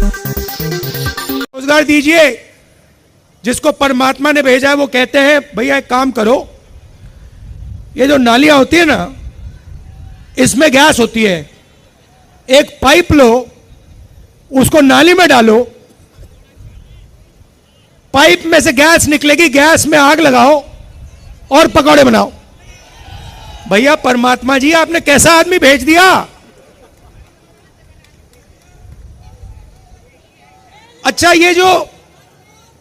रोजगार दीजिए। जिसको परमात्मा ने भेजा है वो कहते हैं भैया एक काम करो, ये जो नालियां होती है ना, इसमें गैस होती है, एक पाइप लो, उसको नाली में डालो, पाइप में से गैस निकलेगी, गैस में आग लगाओ और पकौड़े बनाओ। भैया परमात्मा जी आपने कैसा आदमी भेज दिया। अच्छा, ये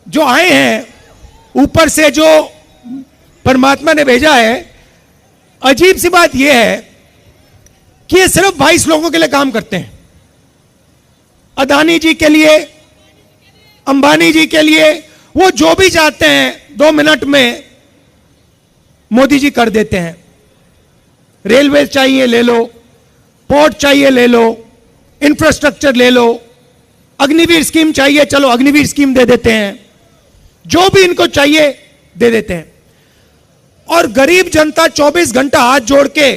जो आए हैं ऊपर से, जो परमात्मा ने भेजा है, अजीब सी बात यह है कि ये सिर्फ 22 लोगों के लिए काम करते हैं। अदानी जी के लिए, अंबानी जी के लिए, वो जो भी चाहते हैं 2 मिनट में मोदी जी कर देते हैं। रेलवे चाहिए ले लो, पोर्ट चाहिए ले लो, इंफ्रास्ट्रक्चर ले लो, अग्निवीर स्कीम चाहिए, चलो अग्निवीर स्कीम दे देते हैं, जो भी इनको चाहिए दे देते हैं। और गरीब जनता 24 घंटा हाथ जोड़ के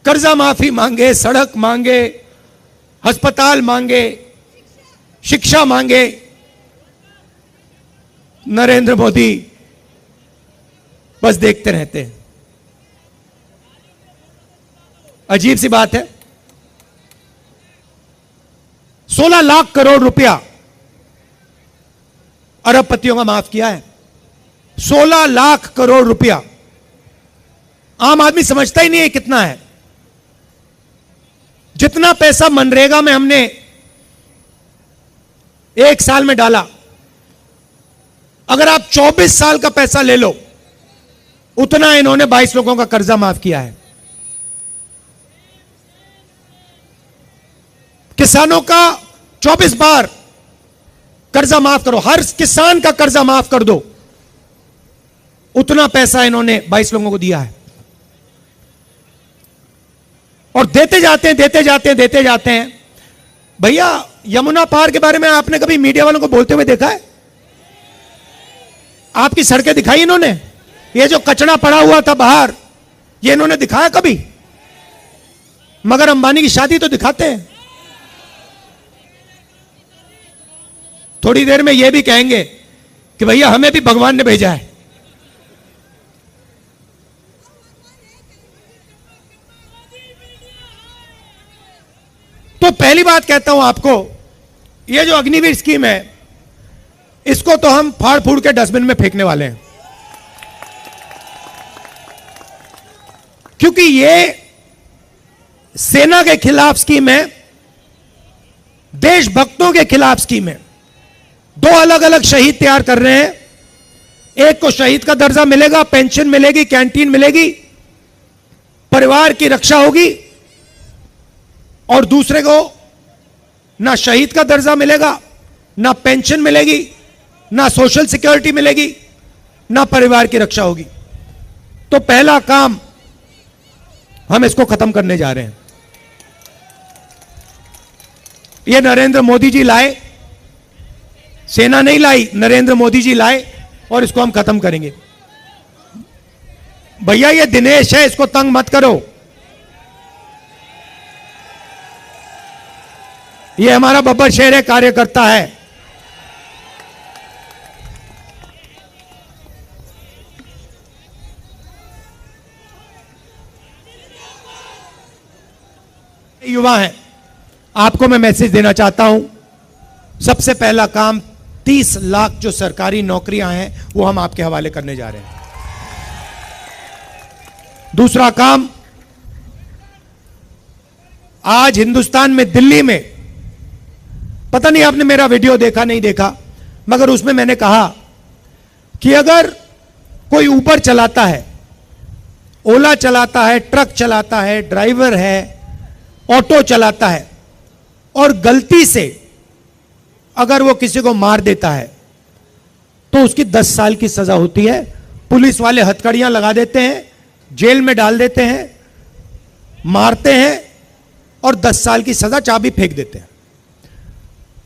कर्जा माफी मांगे, सड़क मांगे, अस्पताल मांगे, शिक्षा मांगे, नरेंद्र मोदी बस देखते रहते हैं। अजीब सी बात है, 16 लाख करोड़ रुपया अरबपतियों का माफ किया है। 16 लाख करोड़ रुपया आम आदमी समझता ही नहीं है कितना है। जितना पैसा मनरेगा में हमने 1 साल में डाला, अगर आप 24 साल का पैसा ले लो, उतना इन्होंने 22 लोगों का कर्जा माफ किया है। किसानों का 24 बार कर्जा माफ करो, हर किसान का कर्जा माफ कर दो, उतना पैसा इन्होंने 22 लोगों को दिया है। और देते जाते हैं, देते जाते हैं, देते जाते हैं। भैया यमुना पार के बारे में आपने कभी मीडिया वालों को बोलते हुए देखा है? आपकी सड़कें दिखाई इन्होंने? ये जो कचरा पड़ा हुआ था बाहर, ये इन्होंने दिखाया कभी? मगर अंबानी की शादी तो दिखाते हैं। थोड़ी देर में ये भी कहेंगे कि भैया हमें भी भगवान ने भेजा है। तो पहली बात कहता हूं आपको, ये जो अग्निवीर स्कीम है, इसको तो हम फाड़ फूड़ के डस्टबिन में फेंकने वाले हैं, क्योंकि ये सेना के खिलाफ स्कीम है, देशभक्तों के खिलाफ स्कीम है। 2 अलग अलग शहीद तैयार कर रहे हैं। एक को शहीद का दर्जा मिलेगा, पेंशन मिलेगी, कैंटीन मिलेगी, परिवार की रक्षा होगी, और दूसरे को ना शहीद का दर्जा मिलेगा, ना पेंशन मिलेगी, ना सोशल सिक्योरिटी मिलेगी, ना परिवार की रक्षा होगी। तो पहला काम हम इसको खत्म करने जा रहे हैं। ये नरेंद्र मोदी जी लाए, सेना नहीं लाई, नरेंद्र मोदी जी लाए, और इसको हम खत्म करेंगे। भैया ये दिनेश है, इसको तंग मत करो। ये हमारा बब्बर शेर है, कार्यकर्ता है। युवा है, आपको मैं मैसेज देना चाहता हूं। सबसे पहला काम, 30 लाख जो सरकारी नौकरियां हैं वो हम आपके हवाले करने जा रहे हैं। दूसरा काम, आज हिंदुस्तान में, दिल्ली में, पता नहीं आपने मेरा वीडियो देखा नहीं देखा, मगर उसमें मैंने कहा कि अगर कोई ऊबर चलाता है, ओला चलाता है, ट्रक चलाता है, ड्राइवर है, ऑटो चलाता है, और गलती से अगर वो किसी को मार देता है तो उसकी 10 साल की सजा होती है। पुलिस वाले हथकड़ियां लगा देते हैं, जेल में डाल देते हैं, मारते हैं, और 10 साल की सजा, चाबी फेंक देते हैं।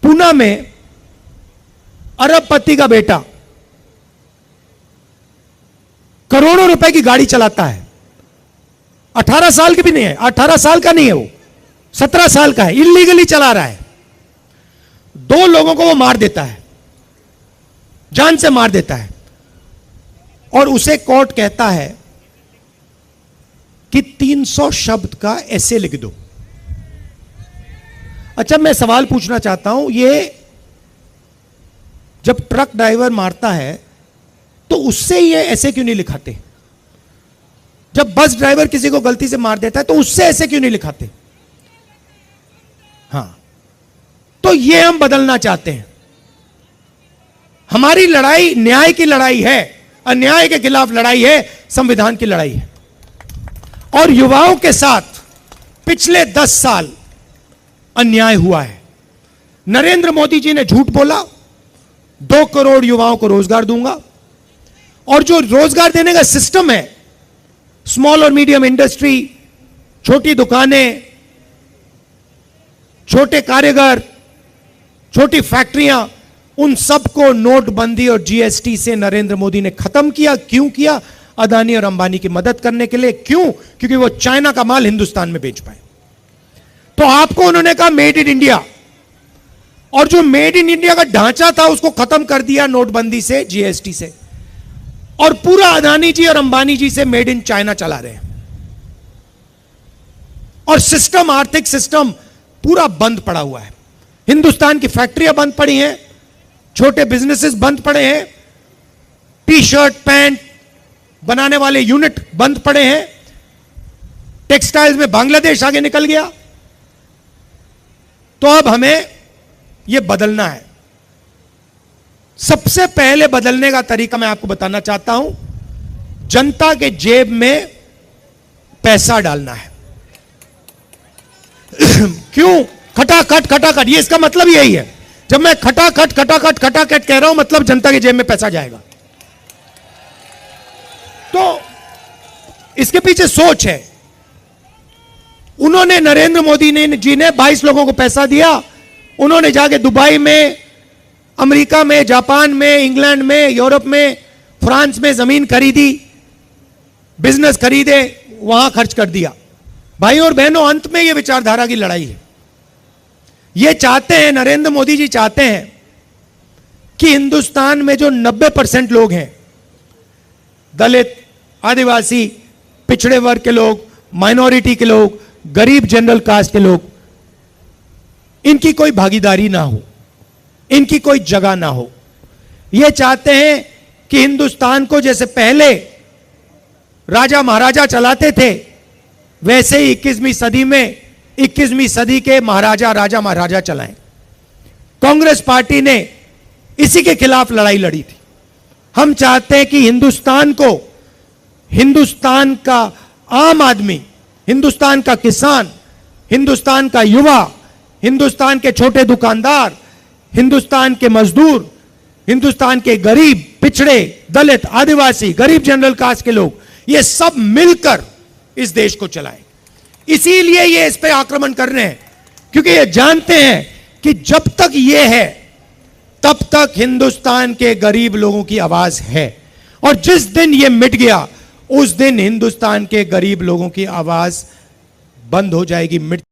पूना में अरबपति का बेटा करोड़ों रुपए की गाड़ी चलाता है, 18 साल की भी नहीं है, 18 साल का नहीं है वो, 17 साल का है, इलीगली चला रहा है। 2 लोगों को वो मार देता है, जान से मार देता है, और उसे कोर्ट कहता है कि 300 शब्द का ऐसे लिख दो। अच्छा, मैं सवाल पूछना चाहता हूं, ये जब ट्रक ड्राइवर मारता है तो उससे ये ऐसे क्यों नहीं लिखाते? जब बस ड्राइवर किसी को गलती से मार देता है तो उससे ऐसे क्यों नहीं लिखाते? हां, तो ये हम बदलना चाहते हैं। हमारी लड़ाई न्याय की लड़ाई है, अन्याय के खिलाफ लड़ाई है, संविधान की लड़ाई है। और युवाओं के साथ पिछले 10 साल अन्याय हुआ है। नरेंद्र मोदी जी ने झूठ बोला, 2 करोड़ युवाओं को रोजगार दूंगा, और जो रोजगार देने का सिस्टम है, स्मॉल और मीडियम इंडस्ट्री, छोटी दुकानें, छोटे कारीगर, छोटी फैक्ट्रियां, उन सबको नोटबंदी और जीएसटी से नरेंद्र मोदी ने खत्म किया। क्यों किया? अदानी और अंबानी की मदद करने के लिए। क्यों? क्योंकि वो चाइना का माल हिंदुस्तान में बेच पाए। तो आपको उन्होंने कहा मेड इन इंडिया, और जो मेड इन इंडिया का ढांचा था उसको खत्म कर दिया नोटबंदी से, जीएसटी से, और पूरा अदानी जी और अंबानी जी से मेड इन चाइना चला रहे हैं। और सिस्टम, आर्थिक सिस्टम पूरा बंद पड़ा हुआ है। हिंदुस्तान की फैक्ट्रियां बंद पड़ी हैं, छोटे बिजनेसेस बंद पड़े हैं, टी शर्ट पैंट बनाने वाले यूनिट बंद पड़े हैं, टेक्सटाइल्स में बांग्लादेश आगे निकल गया। तो अब हमें यह बदलना है। सबसे पहले बदलने का तरीका मैं आपको बताना चाहता हूं, जनता के जेब में पैसा डालना है। क्यों? खटाखट खटाखट, ये इसका मतलब यही है। जब मैं खटाखट खटाखट खटाखट कह रहा हूं, मतलब जनता के जेब में पैसा जाएगा। तो इसके पीछे सोच है। उन्होंने, नरेंद्र मोदी जी ने 22 लोगों को पैसा दिया। उन्होंने जाके दुबई में, अमेरिका में, जापान में, इंग्लैंड में, यूरोप में, फ्रांस में जमीन खरीदी, बिजनेस खरीदे, वहां खर्च कर दिया। भाई और बहनों, अंत में यह विचारधारा की लड़ाई है। ये चाहते हैं, नरेंद्र मोदी जी चाहते हैं कि हिंदुस्तान में जो 90% लोग हैं, दलित, आदिवासी, पिछड़े वर्ग के लोग, माइनॉरिटी के लोग, गरीब जनरल कास्ट के लोग, इनकी कोई भागीदारी ना हो, इनकी कोई जगह ना हो। ये चाहते हैं कि हिंदुस्तान को जैसे पहले राजा महाराजा चलाते थे, वैसे ही 21वीं सदी में 21वीं सदी के महाराजा, राजा महाराजा चलाएं। कांग्रेस पार्टी ने इसी के खिलाफ लड़ाई लड़ी थी। हम चाहते हैं कि हिंदुस्तान को, हिंदुस्तान का आम आदमी, हिंदुस्तान का किसान, हिंदुस्तान का युवा, हिंदुस्तान के छोटे दुकानदार, हिंदुस्तान के मजदूर, हिंदुस्तान के गरीब, पिछड़े, दलित, आदिवासी, गरीब जनरल कास्ट के लोग, ये सब मिलकर इस देश को चलाएं। इसीलिए ये इस पे आक्रमण कर रहे हैं, क्योंकि ये जानते हैं कि जब तक ये है तब तक हिंदुस्तान के गरीब लोगों की आवाज है, और जिस दिन ये मिट गया उस दिन हिंदुस्तान के गरीब लोगों की आवाज बंद हो जाएगी, मिट